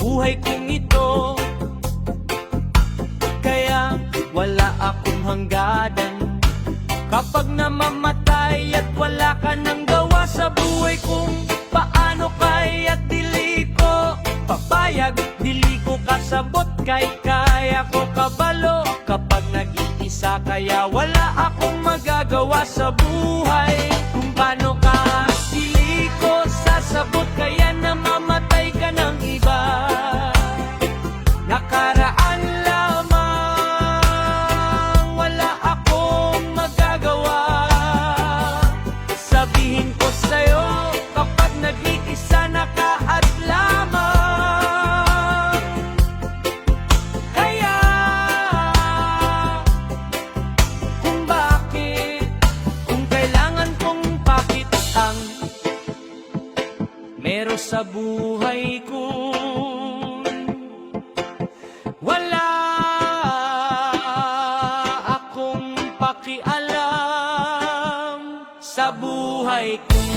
buhay kong ito. Kaya wala akong hanggadan kapag namamatay at wala ka nang gawa sa buhay kong paano kaya't dili ko papayag, dili ko kasabot kay kaya ko kabalo kapag nag-iisa. Kaya wala akong magagawa sa buhay kung paano ka dili ko sasabot. Kaya namamatay ka ng iba, nakaraan lamang, wala akong magagawa. Sabihin ko sa'yo kapag nag-iisa na ka at lamang. Kaya kung bakit, kung kailangan kong pakitang meron sa buhay ko, wala akong pakialam sa buhay ko.